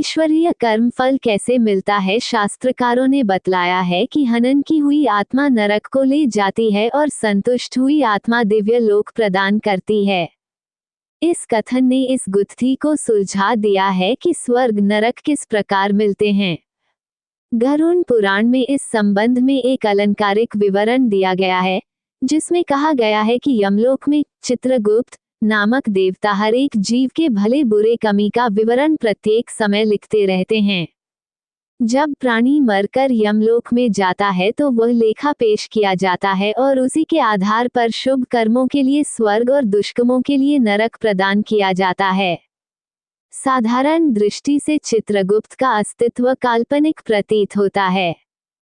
ईश्वरीय कर्म फल कैसे मिलता है? शास्त्रकारों ने बतलाया है कि हनन की हुई आत्मा नरक को ले जाती है और संतुष्ट हुई आत्मा दिव्य लोक प्रदान करती है। इस कथन ने इस गुत्थी को सुलझा दिया है कि स्वर्ग नरक किस प्रकार मिलते हैं। गरुड़ पुराण में इस संबंध में एक अलंकारिक विवरण दिया गया है, जिसमें कहा गया है कि यमलोक में चित्रगुप्त नामक देवता हर एक जीव के भले बुरे कमी का विवरण प्रत्येक समय लिखते रहते हैं। जब प्राणी मरकर यमलोक में जाता है तो वह लेखा पेश किया जाता है और उसी के आधार पर शुभ कर्मों के लिए स्वर्ग और दुष्कर्मों के लिए नरक प्रदान किया जाता है। साधारण दृष्टि से चित्रगुप्त का अस्तित्व काल्पनिक प्रतीत होता है,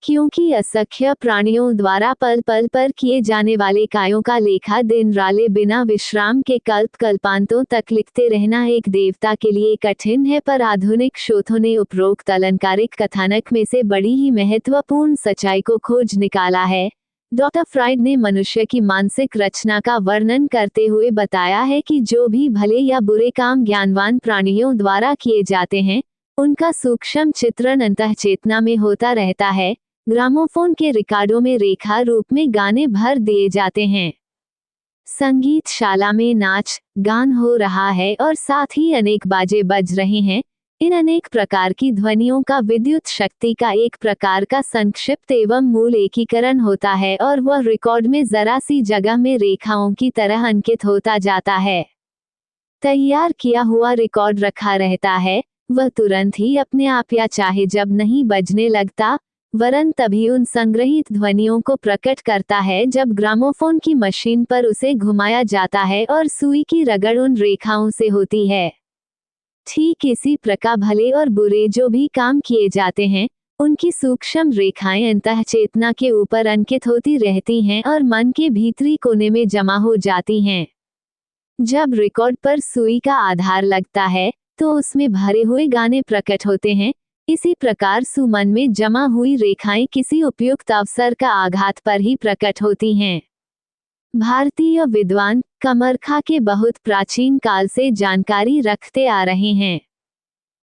क्योंकि असंख्य प्राणियों द्वारा पल पल पर किए जाने वाले कार्यों का लेखा दिन राले बिना विश्राम के कल्प कल्पांतों तक लिखते रहना एक देवता के लिए कठिन है। पर आधुनिक शोधों ने उपरोक्त अलंकारिक कथानक में से बड़ी ही महत्वपूर्ण सच्चाई को खोज निकाला है। डॉक्टर फ्राइड ने मनुष्य की मानसिक रचना का वर्णन करते हुए बताया है कि जो भी भले या बुरे काम ज्ञानवान प्राणियों द्वारा किए जाते हैं, उनका सूक्ष्म चित्रण अंतःचेतना में होता रहता है। ग्रामोफोन के रिकॉर्डों में रेखा रूप में गाने भर दिए जाते हैं। संगीतशाला में नाच गान हो रहा है और साथ ही अनेक बाजे बज रहे हैं। इन अनेक प्रकार की ध्वनियों का विद्युत शक्ति का एक प्रकार का संक्षिप्त एवं मूल एकीकरण होता है और वह रिकॉर्ड में जरा सी जगह में रेखाओं की तरह अंकित होता जाता है। तैयार किया हुआ रिकॉर्ड रखा रहता है, वह तुरंत ही अपने आप या चाहे जब नहीं बजने लगता, वरन तभी उन संग्रहित ध्वनियों को प्रकट करता है जब ग्रामोफोन की मशीन पर उसे घुमाया जाता है और सुई की रगड़ उन रेखाओं से होती है। ठीक इसी प्रकार भले और बुरे जो भी काम किए जाते हैं, उनकी सूक्ष्म रेखाएं अंतःचेतना के ऊपर अंकित होती रहती हैं और मन के भीतरी कोने में जमा हो जाती हैं। जब रिकॉर्ड पर सुई का आधार लगता है तो उसमें भरे हुए गाने प्रकट होते हैं। इसी प्रकार सुमन में जमा हुई रेखाएं किसी उपयुक्त अवसर का आघात पर ही प्रकट होती हैं। भारतीय विद्वान कमरखा के बहुत प्राचीन काल से जानकारी रखते आ रहे हैं।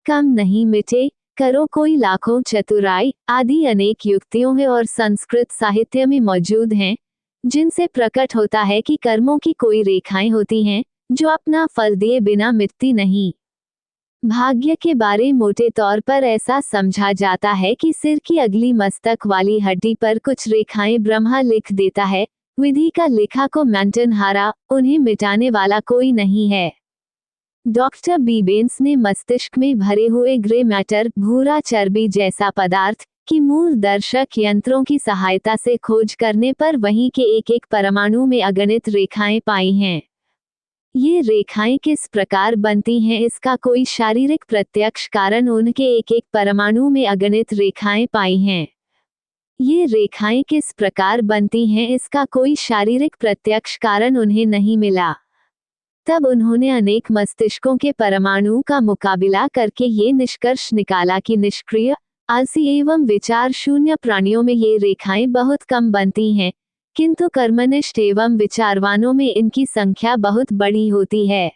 कम नहीं मिटे करो कोई लाखों चतुराई आदि अनेक युक्तियों है और संस्कृत साहित्य में मौजूद हैं, जिनसे प्रकट होता है कि कर्मों की कोई रेखाएं होती हैं जो अपना फल दिए बिना मिटती नहीं। भाग्य के बारे मोटे तौर पर ऐसा समझा जाता है कि सिर की अगली मस्तक वाली हड्डी पर कुछ रेखाएं ब्रह्मा लिख देता है। विधि का लेखा को मेंटेनहारा, उन्हें मिटाने वाला कोई नहीं है। डॉक्टर बीबेंस ने मस्तिष्क में भरे हुए ग्रे मैटर भूरा चर्बी जैसा पदार्थ की मूल दर्शक यंत्रों की सहायता से खोज करने पर वहीं के एक एक परमाणु में अगणित रेखाएं पाई हैं। ये रेखाएं किस प्रकार बनती हैं इसका कोई शारीरिक प्रत्यक्ष कारण उनके एक एक परमाणु में अगणित रेखाएं पाई हैं। ये रेखाएं किस प्रकार बनती हैं इसका कोई शारीरिक प्रत्यक्ष कारण उन्हें नहीं मिला। तब उन्होंने अनेक मस्तिष्कों के परमाणुओं का मुकाबला करके ये निष्कर्ष निकाला कि निष्क्रिय, आलसी एवं विचार शून्य प्राणियों में ये रेखाएं बहुत कम बनती हैं, किंतु कर्मनिष्ठ एवं विचारवानों में इनकी संख्या बहुत बड़ी होती है।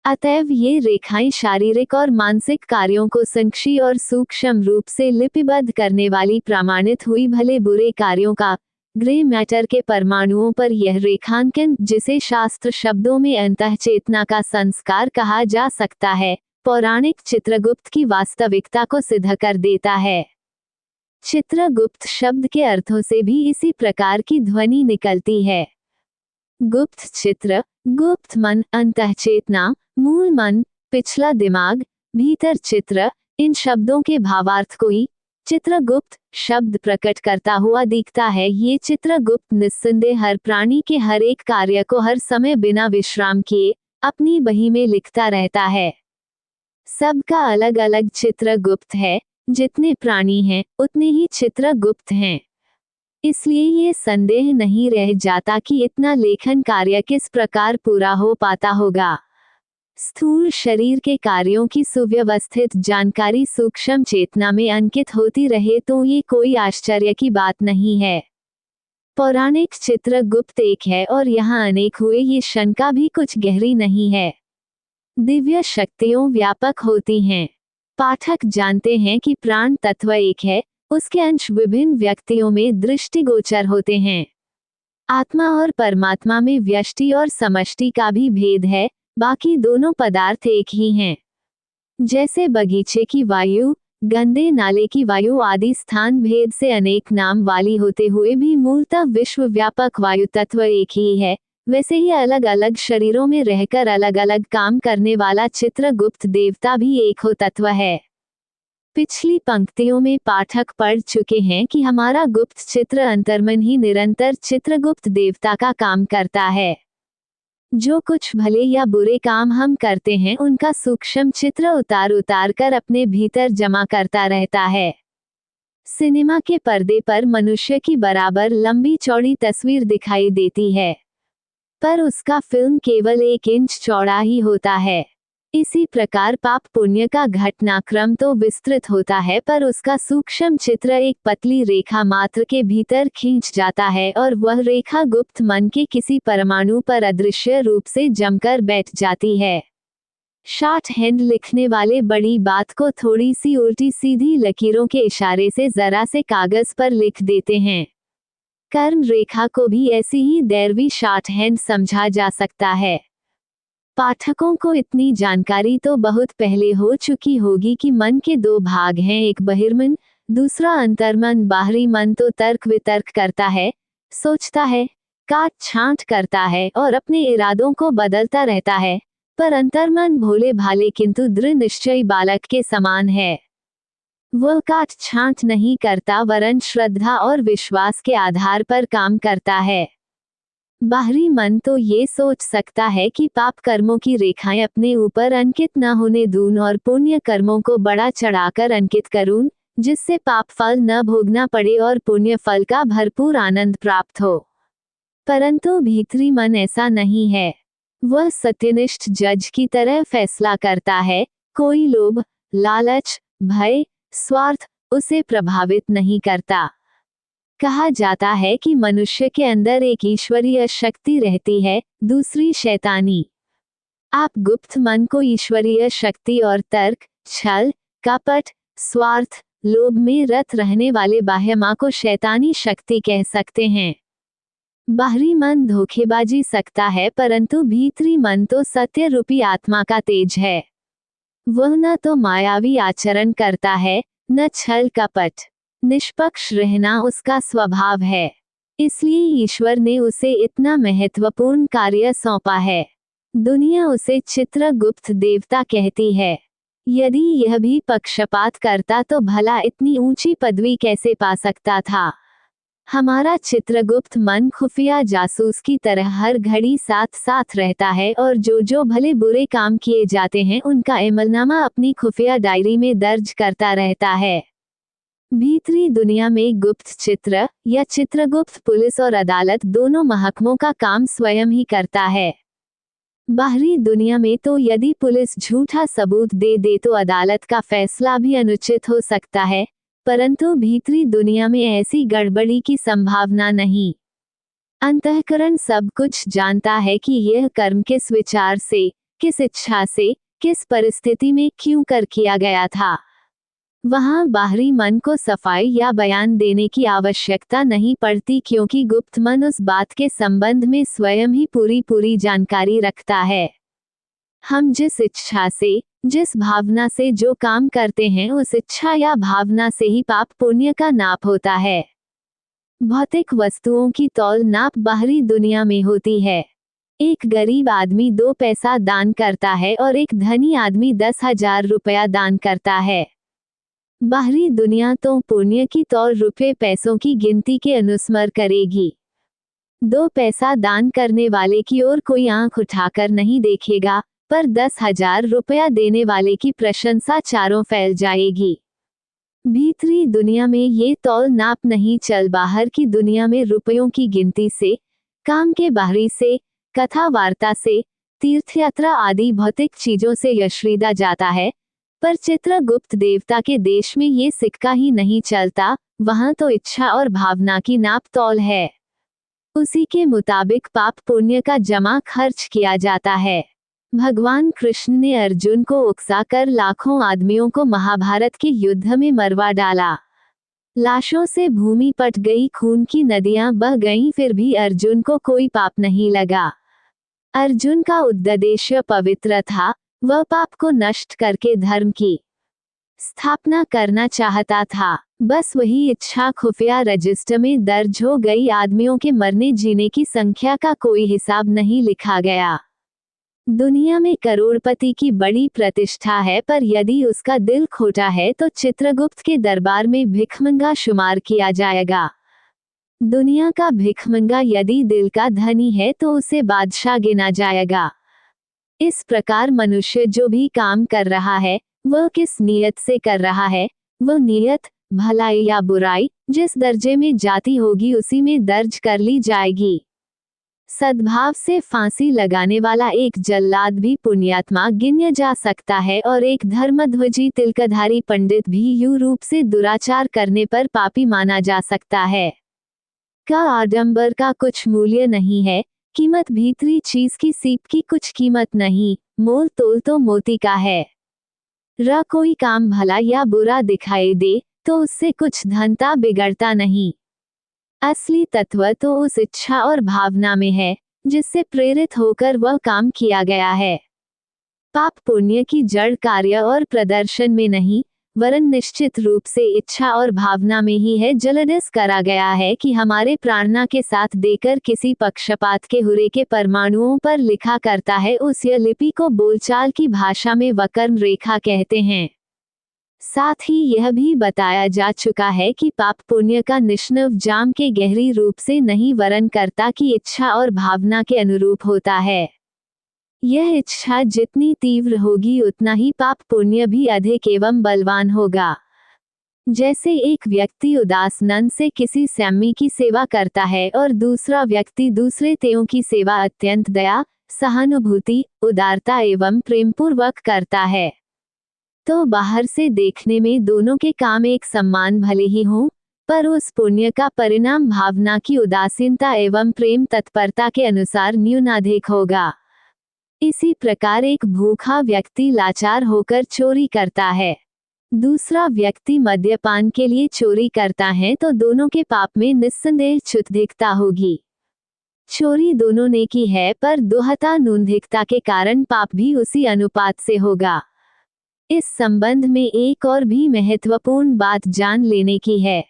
अतएव ये रेखाएं शारीरिक और मानसिक कार्यों को संक्षी और सूक्ष्म रूप से लिपिबद्ध करने वाली प्रमाणित हुई भले बुरे कार्यों का ग्रे मैटर के परमाणुओं पर यह रेखांकन, जिसे शास्त्र शब्दों में अंतःचेतना का संस्कार कहा जा सकता है, पौराणिक चित्रगुप्त की वास्तविकता को सिद्ध कर देता है। चित्रगुप्त शब्द के अर्थों से भी इसी प्रकार की ध्वनि निकलती है। गुप्त चित्र, गुप्त मन, अंतःचेतना, मूल मन, पिछला दिमाग, भीतर चित्र, इन शब्दों के भावार्थ को ही चित्रगुप्त शब्द प्रकट करता हुआ दिखता है। ये चित्रगुप्त निस्संदेह हर प्राणी के हर एक कार्य को हर समय बिना विश्राम किए अपनी बही में लिखता रहता है। सबका अलग अलग चित्रगुप्त है, जितने प्राणी हैं उतने ही चित्रगुप्त हैं। इसलिए ये संदेह नहीं रह जाता कि इतना लेखन कार्य किस प्रकार पूरा हो पाता होगा। स्थूल शरीर के कार्यों की सुव्यवस्थित जानकारी सूक्ष्म चेतना में अंकित होती रहे तो ये कोई आश्चर्य की बात नहीं है। पौराणिक चित्रगुप्त एक है और यहाँ अनेक हुए, ये शंका भी कुछ गहरी नहीं है। दिव्य शक्तियों व्यापक होती हैं। पाठक जानते हैं कि प्राण तत्व एक है, उसके अंश विभिन्न व्यक्तियों में दृष्टिगोचर होते हैं। आत्मा और परमात्मा में व्यष्टि और समष्टि का भी भेद है, बाकी दोनों पदार्थ एक ही हैं। जैसे बगीचे की वायु, गंदे नाले की वायु आदि स्थान भेद से अनेक नाम वाली होते हुए भी मूलतः विश्वव्यापक वायु तत्व एक ही है, वैसे ही अलग अलग शरीरों में रहकर अलग अलग काम करने वाला चित्रगुप्त देवता भी एक हो तत्व है। पिछली पंक्तियों में पाठक पढ़ चुके हैं कि हमारा गुप्त चित्र अंतर्मन ही निरंतर चित्रगुप्त देवता का काम करता है। जो कुछ भले या बुरे काम हम करते हैं उनका सूक्ष्म चित्र उतार उतार कर अपने भीतर जमा करता रहता है। सिनेमा के पर्दे पर मनुष्य की बराबर लंबी चौड़ी तस्वीर दिखाई देती है, पर उसका फिल्म केवल 1 इंच चौड़ा ही होता है। इसी प्रकार पाप पुण्य का घटनाक्रम तो विस्तृत होता है, पर उसका सूक्ष्म चित्र एक पतली रेखा मात्र के भीतर खींच जाता है और वह रेखा गुप्त मन के किसी परमाणु पर अदृश्य रूप से जमकर बैठ जाती है। शॉर्ट हैंड लिखने वाले बड़ी बात को थोड़ी सी उल्टी सीधी लकीरों के इशारे से जरा से कागज पर लिख देते हैं। कर्म रेखा को भी ऐसी ही दैर्वी शॉर्ट हैंड समझा जा सकता है। पाठकों को इतनी जानकारी तो बहुत पहले हो चुकी होगी कि मन के 2 भाग हैं, एक बहिर्मन, दूसरा अंतर्मन। बाहरी मन तो तर्क वितर्क करता है, सोचता है, काट छांट करता है और अपने इरादों को बदलता रहता है, पर अंतर्मन भोले भाले किंतु दृढ़ निश्चयी बालक के समान है। वह काट छांट नहीं करता, वरन श्रद्धा और विश्वास के आधार पर काम करता है। बाहरी मन तो ये सोच सकता है कि पाप कर्मों की रेखाएं अपने ऊपर अंकित न होने दूं और पुण्य कर्मों को बड़ा चढ़ाकर अंकित करूं, जिससे पाप फल न भोगना पड़े और पुण्य फल का भरपूर आनंद प्राप्त हो। परंतु भीतरी मन ऐसा नहीं है। वह सत्यनिष्ठ जज की तरह फैसला करता है। कोई लोभ, लालच, भय, स्वार्थ उसे प्रभावित नहीं करता। कहा जाता है कि मनुष्य के अंदर एक ईश्वरीय शक्ति रहती है, दूसरी शैतानी। आप गुप्त मन को ईश्वरीय शक्ति और तर्क, छल, कपट, स्वार्थ, लोभ में रत रहने वाले बाह्य माँ को शैतानी शक्ति कह सकते हैं। बाहरी मन धोखेबाजी सकता है, परंतु भीतरी मन तो सत्य रूपी आत्मा का तेज है। वह न तो मायावी आचरण करता है, न छल कपट। निष्पक्ष रहना उसका स्वभाव है। इसलिए ईश्वर ने उसे इतना महत्वपूर्ण कार्य सौंपा है। दुनिया उसे चित्रगुप्त देवता कहती है। यदि यह भी पक्षपात करता तो भला इतनी ऊंची पदवी कैसे पा सकता था। हमारा चित्रगुप्त मन खुफिया जासूस की तरह हर घड़ी साथ साथ रहता है और जो भले बुरे काम किए जाते हैं उनका अमलनामा अपनी खुफिया डायरी में दर्ज करता रहता है। भीतरी दुनिया में गुप्त चित्र या चित्रगुप्त पुलिस और अदालत दोनों महकमों का काम स्वयं ही करता है। बाहरी दुनिया में तो यदि पुलिस झूठा सबूत दे तो अदालत का फैसला भी अनुचित हो सकता है, परंतु भीतरी दुनिया में ऐसी गड़बड़ी की संभावना नहीं। अंतःकरण सब कुछ जानता है कि यह कर्म किस विचार से, किस इच्छा से, किस परिस्थिति में क्यों कर किया गया था। वहां बाहरी मन को सफाई या बयान देने की आवश्यकता नहीं पड़ती, क्योंकि गुप्त मन उस बात के संबंध में स्वयं ही पूरी जानकारी रखता है। हम जिस इच्छा से, जिस भावना से जो काम करते हैं, उस इच्छा या भावना से ही पाप पुण्य का नाप होता है। भौतिक वस्तुओं की तौल नाप बाहरी दुनिया में होती है। एक गरीब आदमी 2 पैसा दान करता है और एक धनी आदमी 10,000 रुपया दान करता है। बाहरी दुनिया तो पुण्य की तौर रुपये पैसों की गिनती के अनुस्मर करेगी। 2 पैसा दान करने वाले की ओर कोई आंख उठाकर नहीं देखेगा, पर 10,000 रुपया देने वाले की प्रशंसा चारों फैल जाएगी। भीतरी दुनिया में ये तौल नाप नहीं चल। बाहर की दुनिया में रुपयों की गिनती से, काम के बाहरी से, कथा वार्ता से, तीर्थयात्रा आदि भौतिक चीजों से यशरीदा जाता है, पर चित्रगुप्त देवता के देश में ये सिक्का ही नहीं चलता। वहां तो इच्छा और भावना की नाप तौल है। उसी के मुताबिक पाप पुण्य का जमा खर्च किया जाता है। भगवान कृष्ण ने अर्जुन को उकसाकर लाखों आदमियों को महाभारत के युद्ध में मरवा डाला। लाशों से भूमि पट गई, खून की नदियां बह गईं, फिर भी अर्जुन को कोई पाप नहीं लगा। अर्जुन का उद्देश्य पवित्र था, वह पाप को नष्ट करके धर्म की स्थापना करना चाहता था। बस वही इच्छा खुफिया रजिस्टर में दर्ज हो गई। आदमियों के मरने जीने की संख्या का कोई हिसाब नहीं लिखा गया। दुनिया में करोड़पति की बड़ी प्रतिष्ठा है, पर यदि उसका दिल खोटा है तो चित्रगुप्त के दरबार में भिखमंगा शुमार किया जाएगा। दुनिया का भिखमंगा यदि दिल का धनी है तो उसे बादशाह गिना जाएगा। इस प्रकार मनुष्य जो भी काम कर रहा है वह किस नीयत से कर रहा है, वह नीयत भलाई या बुराई जिस दर्जे में जाती होगी उसी में दर्ज कर ली जाएगी। सद्भाव से फांसी लगाने वाला एक जल्लाद भी पुण्यात्मा गिना जा सकता है और एक धर्मध्वजी तिलकधारी पंडित भी यूं रूप से दुराचार करने पर पापी माना जा सकता है। का आडंबर का कुछ मूल्य नहीं है, कीमत भीतरी चीज की सीप की कुछ कीमत नहीं, मोल तोल तो मोती का है। कोई काम भला या बुरा दिखाई दे तो उससे कुछ धनता बिगड़ता नहीं। असली तत्व तो उस इच्छा और भावना में है जिससे प्रेरित होकर वह काम किया गया है। पाप पुण्य की जड़ कार्य और प्रदर्शन में नहीं, वरन निश्चित रूप से इच्छा और भावना में ही है। जलदिस करा गया है कि हमारे प्रार्थना के साथ देकर किसी पक्षपात के हुरे के परमाणुओं पर लिखा करता है, उस लिपि को बोलचाल की भाषा में वक्रम रेखा कहते हैं। साथ ही यह भी बताया जा चुका है कि पाप पुण्य का निष्णव जाम के गहरी रूप से नहीं, वरन कर्ता की इच्छा और भावना के अनुरूप होता है। यह इच्छा जितनी तीव्र होगी उतना ही पाप पुण्य भी अधिक एवं बलवान होगा। जैसे एक व्यक्ति उदास नन से किसी स्यामी की सेवा करता है और दूसरा व्यक्ति दूसरे तेयों की सेवा अत्यंत दया, सहानुभूति, उदारता एवं प्रेमपूर्वक करता है, तो बाहर से देखने में दोनों के काम एक समान भले ही हों, पर उस पुण्य का परिणाम भावना की उदासीनता एवं प्रेम तत्परता के अनुसार न्यूनाधिक होगा। इसी प्रकार एक भूखा व्यक्ति लाचार होकर चोरी करता है, दूसरा व्यक्ति मद्यपान के लिए चोरी करता है, तो दोनों के पाप में निस्संदेह च्युतधिकता होगी। चोरी दोनों ने की है, पर दुहता न्यूनधिकता के कारण पाप भी उसी अनुपात से होगा। इस संबंध में एक और भी महत्वपूर्ण बात जान लेने की है।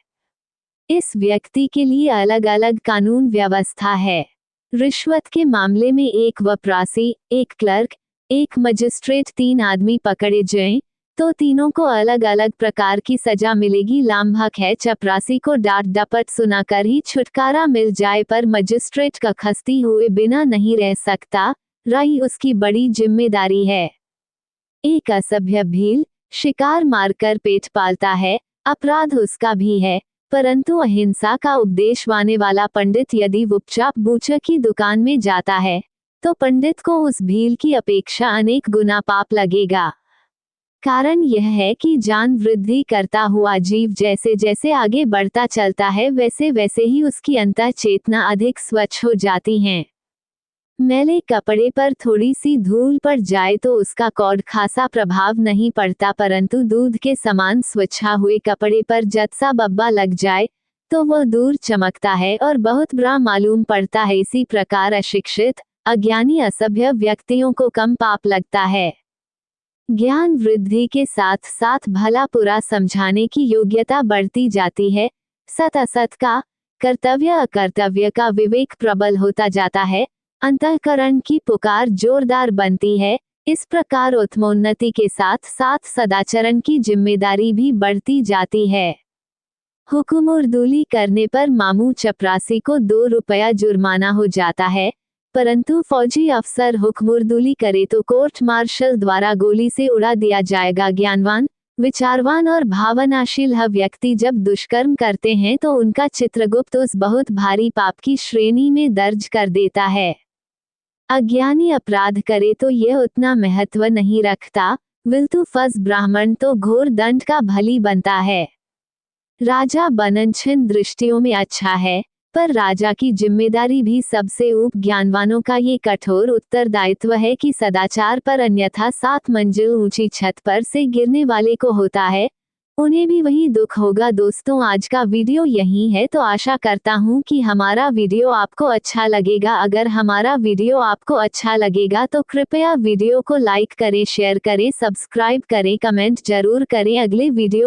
इस व्यक्ति के लिए अलग अलग कानून व्यवस्था है। रिश्वत के मामले में एक वपरासी, एक क्लर्क, एक मजिस्ट्रेट, 3 आदमी पकड़े जाएं तो तीनों को अलग अलग प्रकार की सजा मिलेगी। लांभक है चपरासी को डांट डपट सुनाकर ही छुटकारा मिल जाए, पर मजिस्ट्रेट का खस्ती हुए बिना नहीं रह सकता, राई उसकी बड़ी जिम्मेदारी है। एक असभ्य भील शिकार मारकर पेट पालता है, अपराध उसका भी है, परंतु अहिंसा का उपदेश वाने वाला पंडित यदि चुपचाप बूचर की दुकान में जाता है तो पंडित को उस भील की अपेक्षा अनेक गुना पाप लगेगा। कारण यह है कि जान वृद्धि करता हुआ जीव जैसे जैसे आगे बढ़ता चलता है वैसे वैसे ही उसकी अंतः चेतना अधिक स्वच्छ हो जाती है। मैले कपड़े पर थोड़ी सी धूल पड़ जाए तो उसका कौड़ खासा प्रभाव नहीं पड़ता, परंतु दूध के समान स्वच्छा हुए कपड़े पर जतसा बब्बा लग जाए तो वह दूर चमकता है और बहुत बुरा मालूम पड़ता है। इसी प्रकार अशिक्षित, अज्ञानी, असभ्य व्यक्तियों को कम पाप लगता है। ज्ञान वृद्धि के साथ साथ भला बुरा समझाने की योग्यता बढ़ती जाती है। सत असत का, कर्तव्य अकर्तव्य का विवेक प्रबल होता जाता है, अंतःकरण की पुकार जोरदार बनती है। इस प्रकार उत्तमोन्नति के साथ साथ सदाचरण की जिम्मेदारी भी बढ़ती जाती है। हुकुमुर्दूली करने पर मामू चपरासी को 2 रुपया जुर्माना हो जाता है, परंतु फौजी अफसर हुक्मुर्दूली करे तो कोर्ट मार्शल द्वारा गोली से उड़ा दिया जाएगा। ज्ञानवान, विचारवान और भावनाशील व्यक्ति जब दुष्कर्म करते हैं तो उनका चित्रगुप्त उस बहुत भारी पाप की श्रेणी में दर्ज कर देता है। अज्ञानी अपराध करे तो यह उतना महत्व नहीं रखता, विल्तु फस ब्राह्मण तो घोर दंड का भली बनता है। राजा बनन छिन्न दृष्टियों में अच्छा है, पर राजा की जिम्मेदारी भी सबसे ऊप ज्ञानवानों का ये कठोर उत्तरदायित्व है कि सदाचार पर, अन्यथा 7 मंजिल ऊंची छत पर से गिरने वाले को होता है, उन्हें भी वही दुख होगा। दोस्तों, आज का वीडियो यही है, तो आशा करता हूँ कि हमारा वीडियो आपको अच्छा लगेगा। अगर हमारा वीडियो आपको अच्छा लगेगा तो कृपया वीडियो को लाइक करें, शेयर करें, सब्सक्राइब करें, कमेंट जरूर करें। अगले वीडियो